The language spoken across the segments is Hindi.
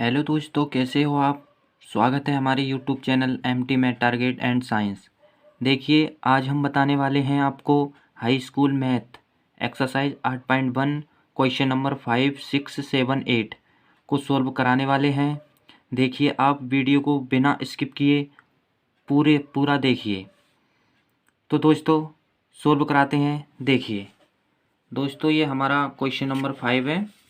हेलो दोस्तों, कैसे हो आप। स्वागत है हमारे YouTube channel MT math target and science. देखिए, आज हम बताने वाले हैं आपको high school math exercise 8.1 question number 5, 6, 7, 8 को सॉल्व कराने वाले हैं। देखिए, आप वीडियो को बिना स्किप किए पूरा देखिए। तो दोस्तों, सॉल्व कराते हैं। देखिए दोस्तों, ये हमारा क्वेश्चन नंबर 5 है।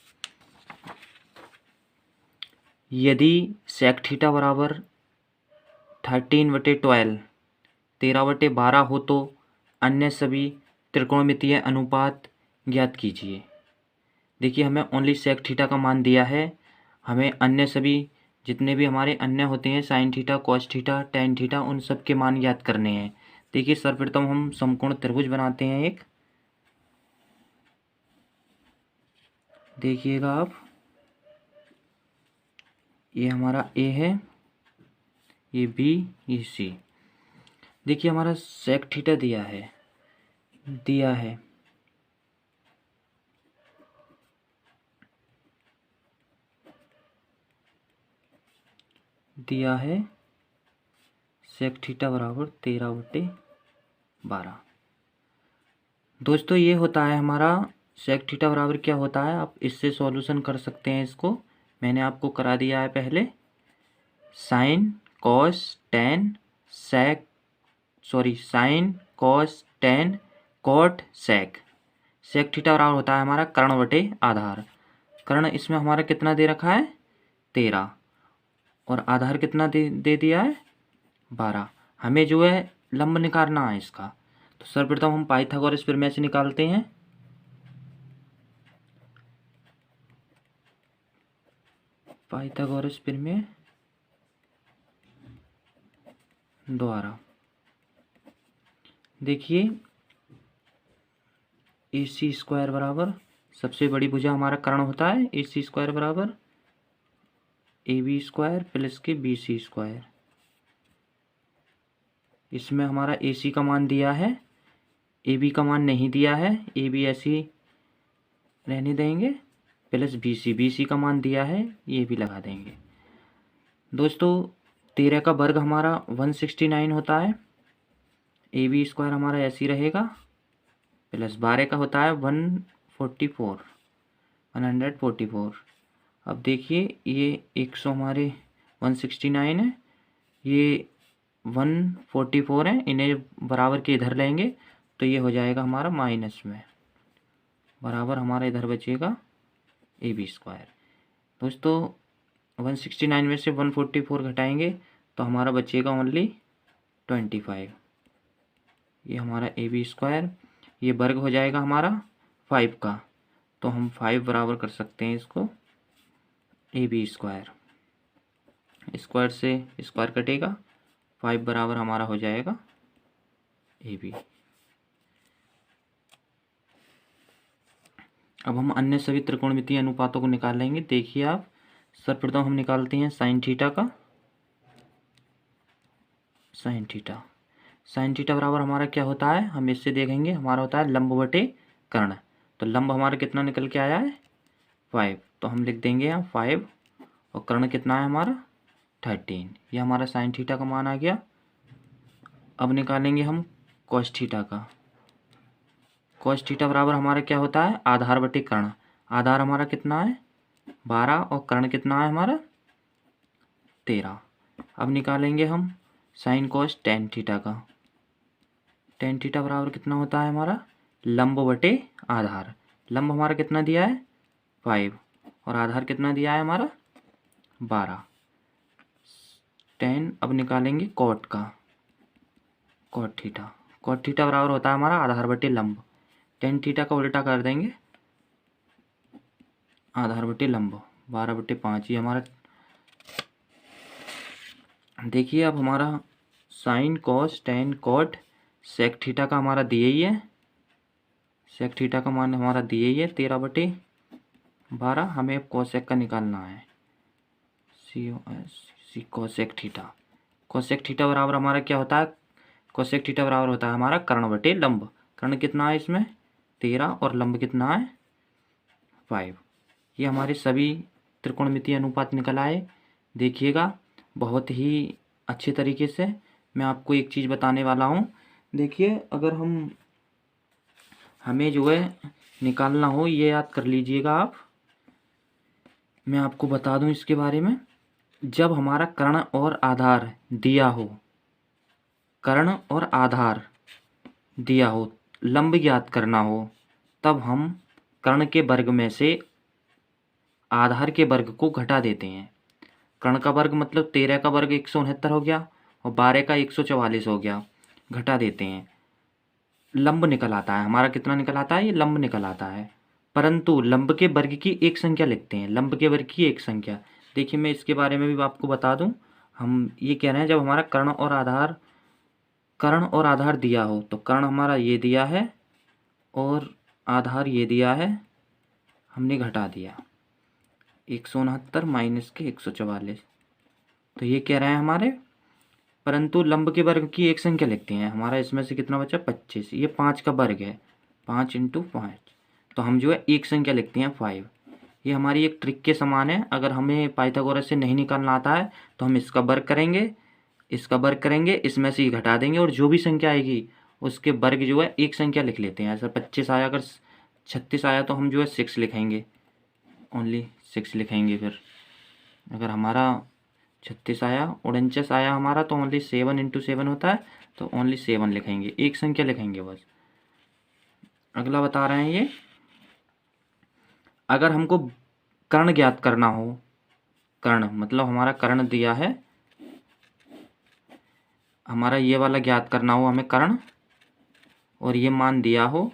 यदि सेक थीटा बराबर 13/12 13/12 हो तो अन्य सभी त्रिकोणमितीय अनुपात ज्ञात कीजिए। देखिए, हमें ओनली सेक थीटा का मान दिया है। हमें अन्य सभी जितने भी हमारे अन्य होते हैं sine theta, cos theta, tan theta, उन सब के मान ज्ञात करने हैं। देखिए, सर्वप्रथम हम समकोण त्रिभुज बनाते हैं एक। देखिएगा आप, ये हमारा ए है, ये बी, ये सी। देखिए, हमारा सेक थीटा दिया है सेक थीटा बराबर 13/12। दोस्तों, ये होता है हमारा सेक थीटा बराबर क्या होता है, आप इससे सॉल्यूशन कर सकते हैं इसको। मैंने आपको करा दिया है पहले। Sine cos tan cot sec. Sec theta बराबर होता है हमारा कर्ण बटे आधार। कर्ण इसमें हमारा कितना दे रखा है, 13, और आधार कितना दे दिया है, 12। हमें जो है लंब निकालना है इसका। तो सर्वप्रथम हम पाइथागोरस प्रमेय से निकालते हैं। पाइथागोरस प्रमेय द्वारा देखिए, AC स्क्वायर बराबर, सबसे बड़ी भुजा हमारा कर्ण होता है, AC स्क्वायर बराबर AB स्क्वायर प्लस के BC स्क्वायर। इसमें हमारा AC का मान दिया है, AB का मान नहीं दिया है, AB ऐसी रहने देंगे, प्लस BC का मान दिया है, ये भी लगा देंगे। दोस्तों, 13 का वर्ग हमारा 169 होता है। AB स्क्वायर हमारा ऐसी रहेगा, प्लस 12 का होता है 144। अब देखिए, ये 100 हमारे 169 है, ये 144 है, इन्हें बराबर के इधर लेंगे तो ये हो जाएगा हमारा माइनस में, बराबर हमारा इधर बचेगा AB स्क्वायर। दोस्तों, 169 में से 144 घटाएंगे तो हमारा बचेगा ओनली 25। ये हमारा AB स्क्वायर, ये वर्ग हो जाएगा हमारा 5 का, तो हम 5 बराबर कर सकते हैं इसको AB स्क्वायर। स्क्वायर से स्क्वायर कटेगा, 5 बराबर हमारा हो जाएगा AB। अब हम अन्य सभी त्रिकोणमितीय अनुपातों को निकाल लेंगे। देखिए आप, सर्वप्रथम हम निकालते हैं साइन थीटा का। साइन थीटा बराबर हमारा क्या होता है, हम इससे देखेंगे, हमारा होता है लंब बटे कर्ण। तो लंब हमारा कितना निकल के आया है, 5, तो हम लिख देंगे यहाँ 5, और कर्ण कितना है हमारा 13। ये हमारा साइन थीटा का मान आ गया। अब निकालेंगे हम कॉस थीटा का। कॉस थीटा बराबर हमारा क्या होता है, आधार बटे कर्ण। आधार हमारा कितना है, 12, और कर्ण कितना है हमारा 13। अब निकालेंगे हम साइन कॉस टेन थीटा का। टेन थीटा बराबर कितना होता है हमारा, लंब बटे आधार। लंब हमारा कितना दिया है 5, और आधार कितना दिया है हमारा 12। 10। अब निकालेंगे कॉट का, कॉट थीटा बराबर होता है हमारा आधार बटे लंब। टेन थीटा का उल्टा कर देंगे, आधार बटे लंब, 12/5। ये हमारा, देखिए अब हमारा sine cos tan cot sec theta का हमारा दिए ही है। सेक थीटा का मान हमारा दिए ही है 13/12। हमें अब कॉसेक का निकालना है, COS cosec theta. Cosec theta बराबर हमारा क्या होता है, कॉसेक थीटा बराबर होता है हमारा कर्ण बटे लंब। कर्ण कितना है इसमें 13, और लंब कितना है 5। ये हमारे सभी त्रिकोणमितीय अनुपात निकल आए। देखिएगा बहुत ही अच्छे तरीके से मैं आपको एक चीज़ बताने वाला हूँ। देखिए अगर हमें जो है निकालना हो, ये याद कर लीजिएगा आप, मैं आपको बता दूं इसके बारे में। जब हमारा कर्ण और आधार दिया हो, कर्ण और आधार दिया हो, लंब ज्ञात करना हो, तब हम कर्ण के वर्ग में से आधार के वर्ग को घटा देते हैं। कर्ण का वर्ग मतलब 13 का वर्ग 169 हो गया और 12 का 144 हो गया, घटा देते हैं, लंब निकल आता है हमारा। कितना निकल आता है? ये लंब निकल आता है। परंतु लंब के वर्ग की एक संख्या लिखते हैं, लंब के वर्ग की एक संख्या। देखिए मैं इसके बारे में भी आपको बता दूं। हम ये कह रहे हैं जब हमारा कर्ण और आधार दिया हो, तो कर्ण हमारा ये दिया है और आधार ये दिया है, हमने घटा दिया 169 माइनस के 144, तो ये कह रहे हैं हमारे। परंतु लंब के वर्ग की एक संख्या लिखते हैं, हमारा इसमें से कितना बचा? 25। ये 5 का वर्ग है, 5 × 5, तो हम जो है एक संख्या लिखते हैं 5। ये हमारी एक ट्रिक के समान है। अगर हमें पाइथागोरस से नहीं निकालना आता है तो हम इसका वर्ग करेंगे, इसका वर्ग करेंगे, इसमें से ही घटा देंगे और जो भी संख्या आएगी उसके वर्ग जो है एक संख्या लिख लेते हैं। ऐसा 25 आया, अगर 36 आया तो हम जो है 6 लिखेंगे, ओनली 6 लिखेंगे। फिर अगर हमारा 36 आया, 49 आया हमारा, तो ओनली 7 × 7 होता है, तो ओनली 7 लिखेंगे, एक संख्या लिखेंगे बस। अगला बता रहे हैं ये, अगर हमको कर्ण ज्ञात करना हो, कर्ण मतलब हमारा कर्ण दिया है, हमारा ये वाला ज्ञात करना हो हमें कर्ण, और ये मान दिया हो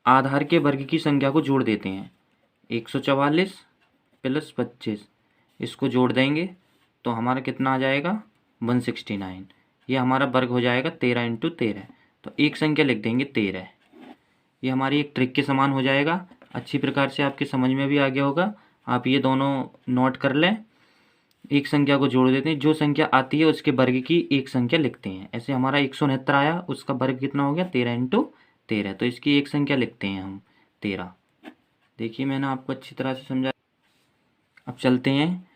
आधार के वर्ग की संख्या को जोड़ देते हैं, 144 + 25, इसको जोड़ देंगे तो हमारा कितना आ जाएगा? 169। ये हमारा वर्ग हो जाएगा 13 × 13, तो एक संख्या लिख देंगे 13। ये हमारी एक ट्रिक के समान हो जाएगा। अच्छी प्रकार से आपके समझ में भी आ गया होगा। आप ये दोनों नोट कर लें, एक संख्या को जोड़ देते हैं, जो संख्या आती है उसके वर्ग की एक संख्या लिखते हैं। ऐसे हमारा 169 आया, उसका वर्ग कितना हो गया? 13 × 13, तो इसकी एक संख्या लिखते हैं हम 13। देखिए मैंने आपको अच्छी तरह से समझा। अब चलते हैं,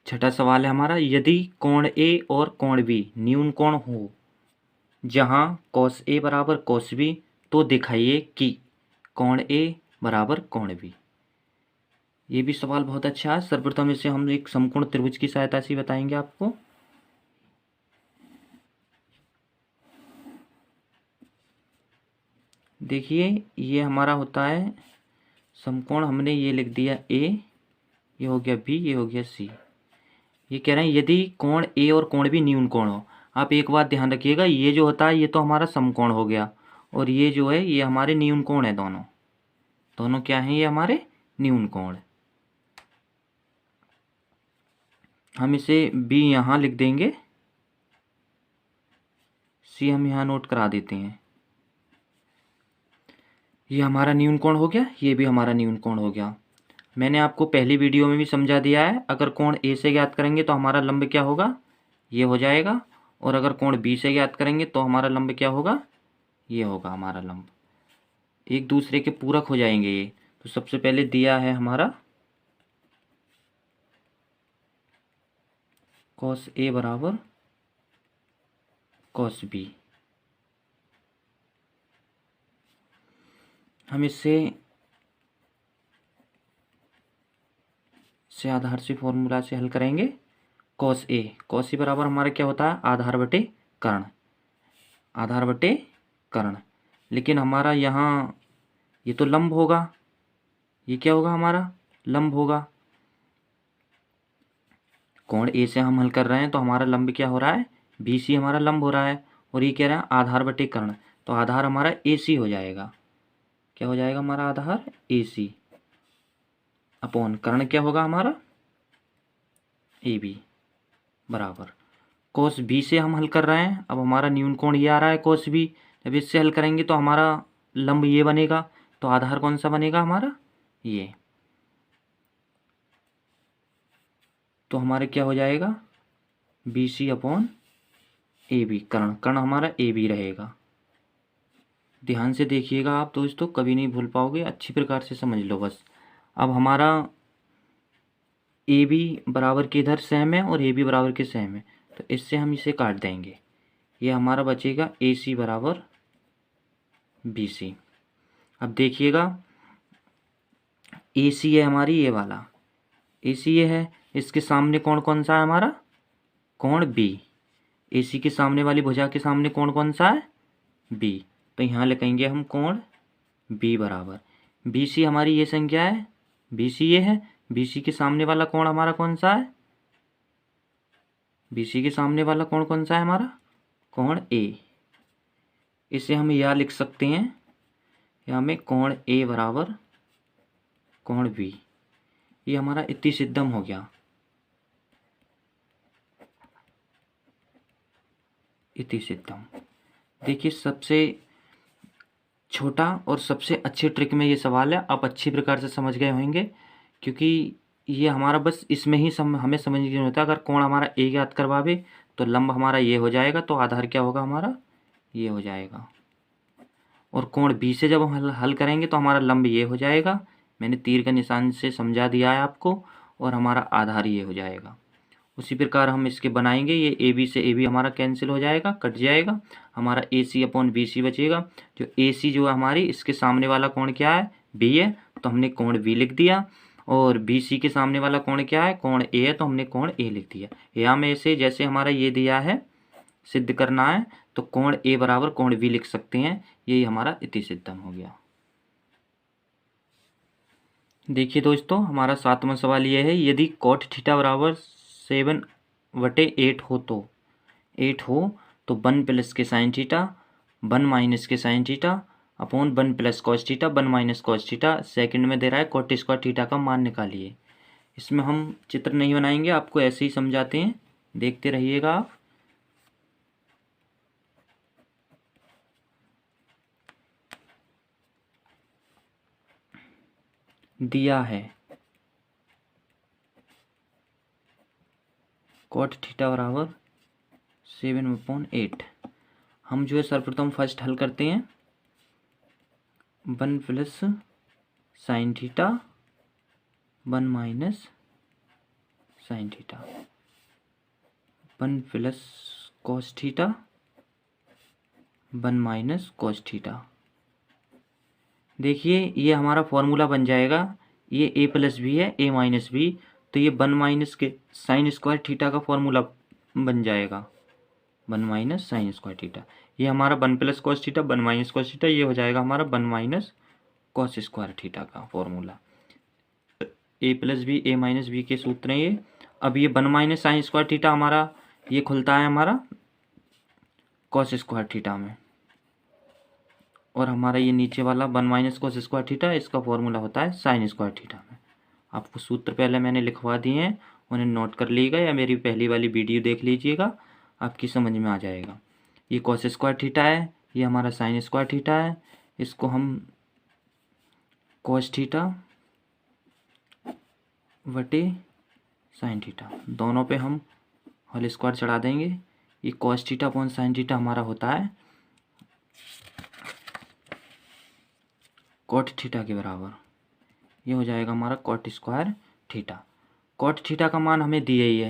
छठा सवाल है हमारा, यदि कोण ए और कोण बी न्यून कोण हो जहां cos A बराबर cos B, तो दिखाइए कि कोण A बराबर कोण B। ये भी सवाल बहुत अच्छा है। सर्वप्रथम इसे हम एक समकोण त्रिभुज की सहायता से बताएंगे आपको। देखिए ये हमारा होता है समकोण, हमने ये लिख दिया A, ये हो गया B, ये हो गया C। ये कह रहे हैं यदि कोण A और कोण B न्यून कोण हो। आप एक बात ध्यान रखिएगा, ये जो होता है ये तो हमारा समकोण हो गया, और ये जो है ये हमारे न्यून कोण है। दोनों दोनों क्या हैं? ये हमारे न्यून कोण। हम इसे B यहाँ लिख देंगे, C हम यहाँ नोट करा देते हैं। ये हमारा न्यून कोण हो गया, ये भी हमारा न्यून कोण हो गया। मैंने आपको पहली वीडियो में भी समझा दिया है, अगर कोण A से ज्ञात करेंगे तो हमारा लंब क्या होगा? ये हो जाएगा, और अगर कोण B से ज्ञात करेंगे तो हमारा लंब क्या होगा? ये होगा हमारा लंब। एक दूसरे के पूरक हो जाएंगे ये। तो सबसे पहले दिया है हमारा cos A बराबर cos B। हम इससे आधार से फॉर्मूला से हल करेंगे। cos A बराबर हमारा क्या होता है? आधार बटे कर्ण, आधार बटे कर्ण। लेकिन हमारा यहाँ ये तो लंब होगा, ये क्या होगा? हमारा लंब होगा। कोण ए से हम हल कर रहे हैं तो हमारा लंब क्या हो रहा है? BC हमारा लंब हो रहा है, और ये कह रहा है आधार बटे कर्ण, तो आधार हमारा AC हो जाएगा। क्या हो जाएगा हमारा? आधार AC अपॉन कर्ण क्या होगा हमारा? AB बराबर cos B से हम हल कर रहे हैं। अब हमारा न्यून कोण ये आ रहा है cos B, जब इससे हल करेंगे तो हमारा लंब ये बनेगा, तो आधार कौन सा बनेगा हमारा? ये। तो हमारे क्या हो जाएगा? BC अपॉन AB, कर्ण हमारा AB रहेगा। ध्यान से देखिएगा आप दोस्तों, कभी नहीं भूल पाओगे, अच्छी प्रकार से समझ लो बस। अब हमारा ए बी बराबर के इधर सेम है और ए बी बराबर के सेम है, तो इससे हम इसे काट देंगे। ये हमारा बचेगा ए सी बराबर बी सी। अब देखिएगा ए सी है हमारी ये वाला, ए सी ये है, इसके सामने कौन कौन सा है हमारा, कोण बी। ए सी के सामने वाली भुजा के सामने कौन कौन सा है, बी। तो यहाँ लिखेंगे हम कोण बी बराबर बी सी। हमारी ये संख्या है, बी सी ये है, बी सी के सामने वाला कोण हमारा कौन सा है, बी सी के सामने वाला कोण कौन सा है हमारा, कोण ए। इसे हम यह लिख सकते हैं, यहाँ में कोण ए बराबर कोण बी। ये हमारा इति सिद्धम हो गया, इति सिद्धम। देखिए सबसे छोटा और सबसे अच्छे ट्रिक में ये सवाल है, आप अच्छी प्रकार से समझ गए होंगे, क्योंकि ये हमारा बस इसमें ही हमें समझने की जरूरत है। अगर कोण हमारा ए ज्ञात करवावे तो लंब हमारा ये हो जाएगा, तो आधार क्या होगा हमारा, ये हो जाएगा। और कोण बी से जब हम हल करेंगे तो हमारा लंब ये हो जाएगा, मैंने तीर का निशान से समझा दिया है आपको, और हमारा आधार ये हो जाएगा। उसी प्रकार हम इसके बनाएंगे, ये ए बी से ए बी हमारा कैंसिल हो जाएगा, कट जाएगा, हमारा ए सी अपॉन बी सी बचेगा। जो ए सी जो है हमारी, इसके सामने वाला कोण क्या है, बी है, तो हमने कोण बी लिख दिया। और बी सी के सामने वाला कोण क्या है, कोण ए है, तो हमने कोण ए लिख दिया। या में से जैसे हमारा ये दिया है सिद्ध करना है, तो कोण ए बराबर कोण बी लिख सकते हैं, यही हमारा इति सिद्धम हो गया। देखिए दोस्तों हमारा 7वां सवाल ये है, यदि कॉट थीटा बराबर 7/8 हो तो 8 हो तो 1 प्लस के साइन थीटा 1 माइनस के sine theta upon 1 plus cos theta 1 minus cos theta second में दे रहा है, कॉट स्क्वायर थीटा का मान निकालिए। इसमें हम चित्र नहीं बनाएंगे, आपको ऐसे ही समझाते हैं, देखते रहिएगा आप। दिया है कॉट थीटा बराबर 7/8। हम जो है सर्वप्रथम फर्स्ट हल करते हैं, 1 plus sine theta 1 minus sine theta 1 plus cos theta 1 minus cos theta. देखिए ये हमारा फॉर्मूला बन जाएगा, ये ए प्लस बी है, ए माइनस बी, तो ये 1 माइनस के साइन स्क्वायर थीटा का फॉर्मूला बन जाएगा, 1 माइनस साइन स्क्वायर थीटा। ये हमारा 1 plus cos theta 1 minus cos theta, ये हो जाएगा हमारा 1 माइनस कॉस स्क्वायर थीटा का फॉर्मूला। ए प्लस बी ए माइनस बी के सूत्र हैं ये। अब ये 1 माइनस साइन स्क्वायर थीटा हमारा ये खुलता है हमारा कॉस स्क्वायर थीटा में, और हमारा ये नीचे वाला 1 माइनस कॉस स्क्वायर थीटा, इसका फॉर्मूला होता है साइन स्क्वायर थीटा में। आपको सूत्र पहले मैंने लिखवा दिए हैं, उन्हें नोट कर लीजिएगा या मेरी पहली वाली वीडियो देख लीजिएगा, आपकी समझ में आ जाएगा। ये कॉस स्क्वायर थीटा है, ये हमारा साइन स्क्वायर थीटा है, इसको हम कॉस थीटा बटे साइन थीटा दोनों पे हम होल स्क्वायर चढ़ा देंगे। ये cos theta upon sine theta हमारा होता है कॉट थीटा के बराबर, ये हो जाएगा हमारा cot square theta. Cot theta का मान हमें दिया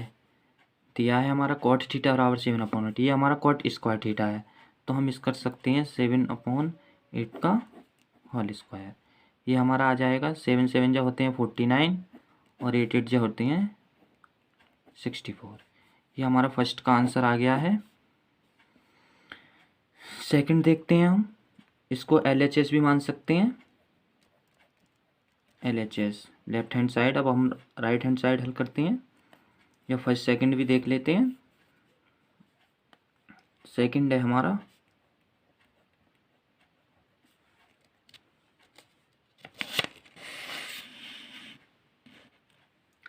है हमारा कॉट थीटा बराबर 7/8, ये हमारा कॉट स्क्वायर थीटा है, तो हम इस कर सकते हैं 7/8 का होल स्क्वायर। ये हमारा आ जाएगा 7 7 जो होते हैं 49 और 8 8 जो होते हैं 64। ये हमारा फर्स्ट का आंसर आ गया है। सेकंड देखते हैं हम, इसको LHS भी मान सकते हैं, LHS लेफ्ट हैंड साइड। अब हम राइट हैंड साइड हल करते हैं, या फर्स्ट सेकंड भी देख लेते हैं। सेकंड है हमारा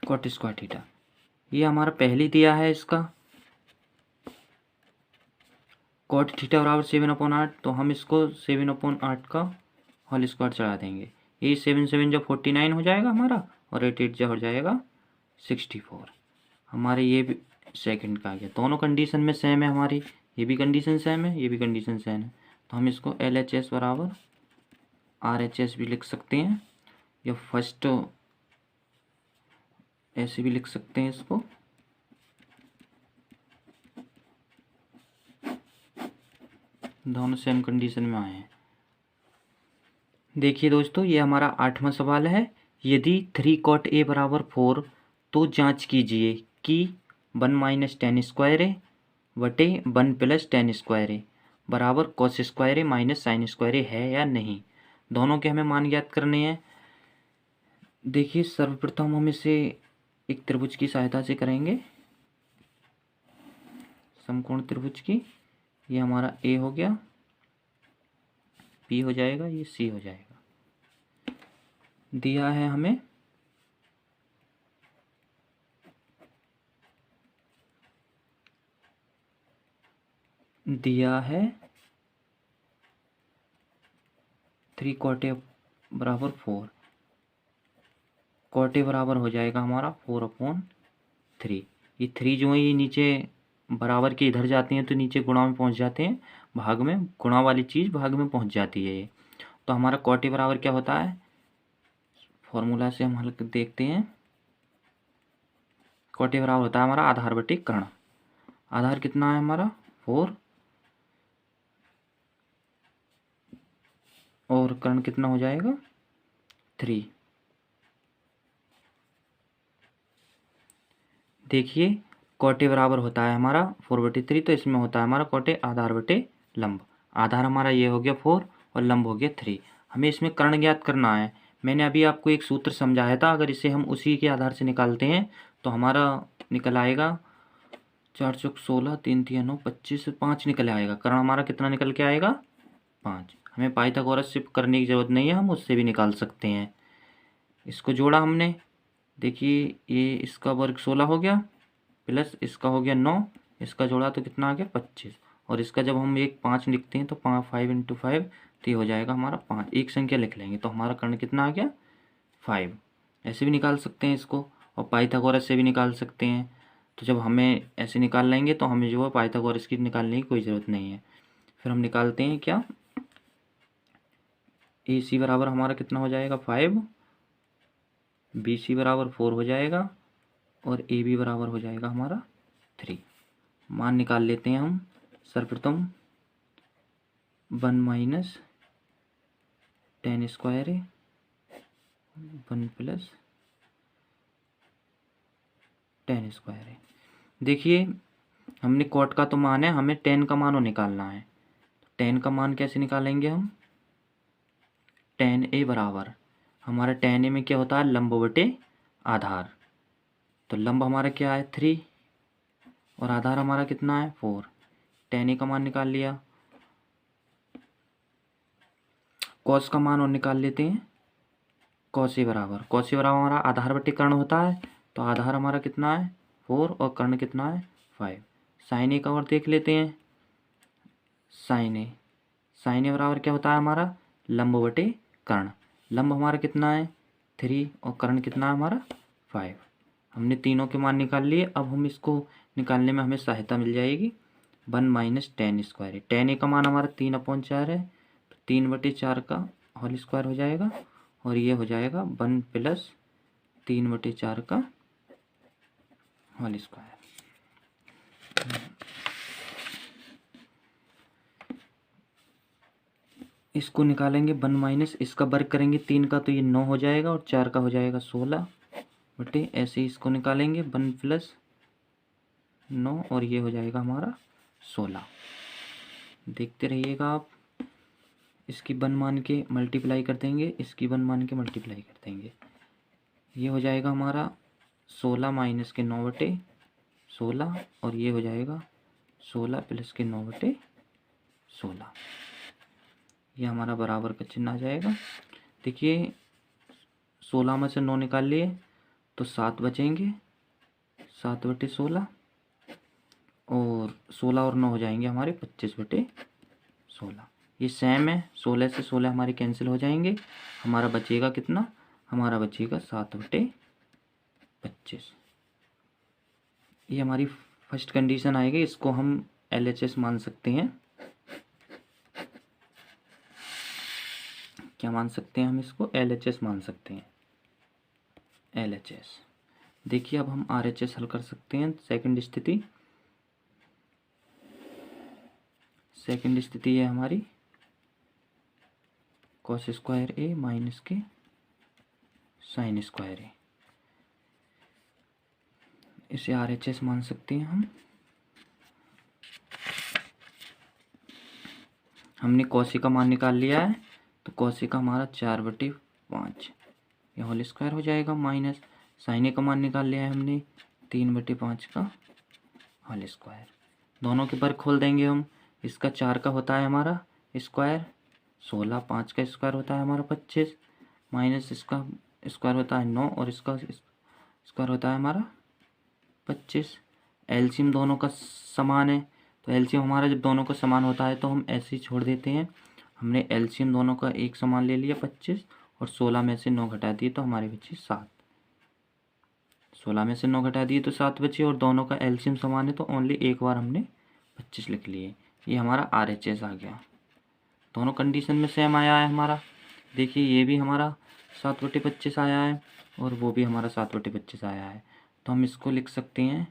कॉट स्क्वायर थीटा, ये हमारा पहले दिया है, इसका कॉट थीटा बराबर 7/8, तो हम इसको 7/8 का होल स्क्वायर चढ़ा देंगे। ये 7 7 जो 49 हो जाएगा हमारा, और 8 8 जो हो जाएगा 64। हमारे ये भी सेकंड का आ गया, दोनों कंडीशन में सेम है हमारी, ये भी कंडीशन सेम है, ये भी कंडीशन सेम है, तो हम इसको LHS बराबर RHS भी लिख सकते हैं, या फर्स्ट ऐसे भी लिख सकते हैं इसको। दोनों सेम कंडीशन में आए हैं। देखिए दोस्तों, ये हमारा 8वां सवाल है। यदि 3 cot A बराबर 4 तो जांच कीजिए कि 1 माइनस टेन स्क्वायर ए बटे 1 प्लस टेन स्क्वायर ए बराबर कॉस स्क्वायर ए माइनस साइन स्क्वायर ए है या नहीं। दोनों के हमें मान ज्ञात करने हैं। देखिए, सर्वप्रथम हम इसे एक त्रिभुज की सहायता से करेंगे, समकोण त्रिभुज की। ये हमारा ए हो गया, बी हो जाएगा, ये सी हो जाएगा। दिया है हमें दिया है 3 cot A बराबर 4। cot A बराबर हो जाएगा हमारा 4/3। ये 3 जो है ये नीचे बराबर के इधर जाती हैं तो नीचे गुणा में पहुंच जाते हैं, भाग में गुणा वाली चीज़ भाग में पहुंच जाती है ये। तो हमारा cot A बराबर क्या होता है, फॉर्मूला से हम हल देखते हैं। cot A बराबर होता है हमारा आधार बटे कर्ण। आधार कितना है हमारा 4, और कर्ण कितना हो जाएगा 3। देखिए, cot A बराबर होता है हमारा 4/3, तो इसमें होता है हमारा cot A आधार बटे लंब। आधार हमारा ये हो गया 4 और लंब हो गया 3। हमें इसमें कर्ण ज्ञात करना है। मैंने अभी आपको एक सूत्र समझाया था, अगर इसे हम उसी के आधार से निकालते हैं तो हमारा निकल आएगा 4 चौक 16, 3 3 9 25, 5 निकल आएगा। कर्ण हमारा कितना निकल के आएगा 5। हमें पाइथागोरस से करने की ज़रूरत नहीं है, हम उससे भी निकाल सकते हैं। इसको जोड़ा हमने, देखिए ये इसका वर्ग 16 हो गया, प्लस इसका हो गया 9, इसका जोड़ा तो कितना आ गया 25, और इसका जब हम एक 5 लिखते हैं तो 5 × 5 तो ये हो जाएगा हमारा 5। एक संख्या लिख लेंगे तो हमारा कर्ण कितना आ गया 5। ऐसे भी निकाल सकते हैं इसको, और पाइथागोरस से भी निकाल सकते हैं। तो जब हमें ऐसे निकाल लेंगे तो हमें जो है पाइथागोरस की निकालने की कोई ज़रूरत नहीं है। फिर हम निकालते हैं क्या, AC बराबर हमारा कितना हो जाएगा 5, BC बराबर 4 हो जाएगा, और AB बराबर हो जाएगा हमारा 3। मान निकाल लेते हैं हम। सर्वप्रथम 1 माइनस टेन स्क्वायर ए 1 प्लस टेन स्क्वायर ए। देखिए, हमने कॉट का तो मान है, हमें टेन का मान निकालना है। टेन का मान कैसे निकालेंगे हम, टेन ए बराबर हमारा टेन ए में क्या होता है लंब बटे आधार। तो लंब हमारा क्या है 3, और आधार हमारा कितना है 4। टेन ए का मान निकाल लिया। कॉस का मान और निकाल लेते हैं। कॉस ए बराबर हमारा आधार बटे कर्ण होता है, तो आधार हमारा कितना है 4 और कर्ण कितना है 5। साइन ए का और देख लेते हैं। साइन ए बराबर क्या होता है हमारा लंब बटे कर्ण। लंब हमारा कितना है 3 और कर्ण कितना है हमारा 5। हमने तीनों के मान निकाल लिए। अब हम इसको निकालने में हमें सहायता मिल जाएगी। 1 माइनस टेन स्क्वायर, टेन ए का मान हमारा 3/4 है, तो 3/4 का होल स्क्वायर हो जाएगा, और ये हो जाएगा 1 प्लस 3/4 का होल स्क्वायर। इसको निकालेंगे 1 माइनस इसका वर्ग करेंगे 3 का तो ये 9 हो जाएगा, और 4 का हो जाएगा 16 बटे ऐसे ही इसको निकालेंगे 1 प्लस 9, और ये हो जाएगा हमारा 16। देखते रहिएगा आप। इसकी 1 मान के मल्टीप्लाई कर देंगे, इसकी 1 मान के मल्टीप्लाई कर देंगे। ये हो जाएगा हमारा 16 माइनस के 9 बटे 16, और ये हो जाएगा 16 प्लस के 9 बटे 16। ये हमारा बराबर का चिन्ह आ जाएगा। देखिए, 16 में से 9 निकाल लिए तो 7 बचेंगे, 7/16, और 16 और 9 हो जाएंगे हमारे 25/16। ये सेम है, 16 से 16 हमारे कैंसिल हो जाएंगे। हमारा बचेगा कितना, हमारा बचेगा 7/25। ये हमारी फर्स्ट कंडीशन आएगी। इसको हम LHS मान सकते हैं। क्या मान सकते हैं हम इसको? LHS मान सकते हैं, LHS। देखिए अब हम RHS हल कर सकते हैं। सेकंड स्थिति है हमारी cos स्क्वायर A माइनस के साइन स्क्वायर A, इसे RHS मान सकते हैं हम। हमने कॉसी का मान निकाल लिया है, तो कॉसी का हमारा 4/5 ये होल स्क्वायर हो जाएगा, माइनस साइन ए का मान निकाल लिया है हमने 3/5 का होल स्क्वायर। दोनों के वर्ग खोल देंगे हम। इसका 4 का होता है हमारा स्क्वायर 16, 5 का स्क्वायर होता है हमारा 25, माइनस इसका स्क्वायर होता है 9 और इसका स्क्वायर होता है हमारा 25। एलसीएम दोनों का समान है, तो एलसीएम हमारा जब दोनों का समान होता है तो हम ऐसे ही छोड़ देते हैं। हमने एलसीएम दोनों का एक समान ले लिया 25 और 16 में से 9 घटा दिए तो हमारे बचे 7। 16 में से 9 घटा दिए तो 7 बचे और दोनों का एलसीएम समान है तो ओनली एक बार हमने 25 लिख लिए। ये हमारा RHS आ गया। दोनों कंडीशन में सेम आया है हमारा। देखिए ये भी हमारा 7/25 आया है और वो भी हमारा 7/25 आया है, तो हम इसको लिख सकते हैं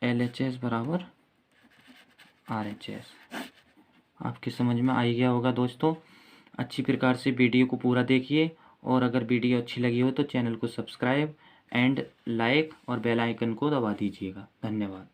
LHS बराबर RHS। आपकी समझ में आ गया होगा दोस्तों। अच्छी प्रकार से वीडियो को पूरा देखिए और अगर वीडियो अच्छी लगी हो तो चैनल को सब्सक्राइब एंड लाइक और बेल आइकन को दबा दीजिएगा। धन्यवाद।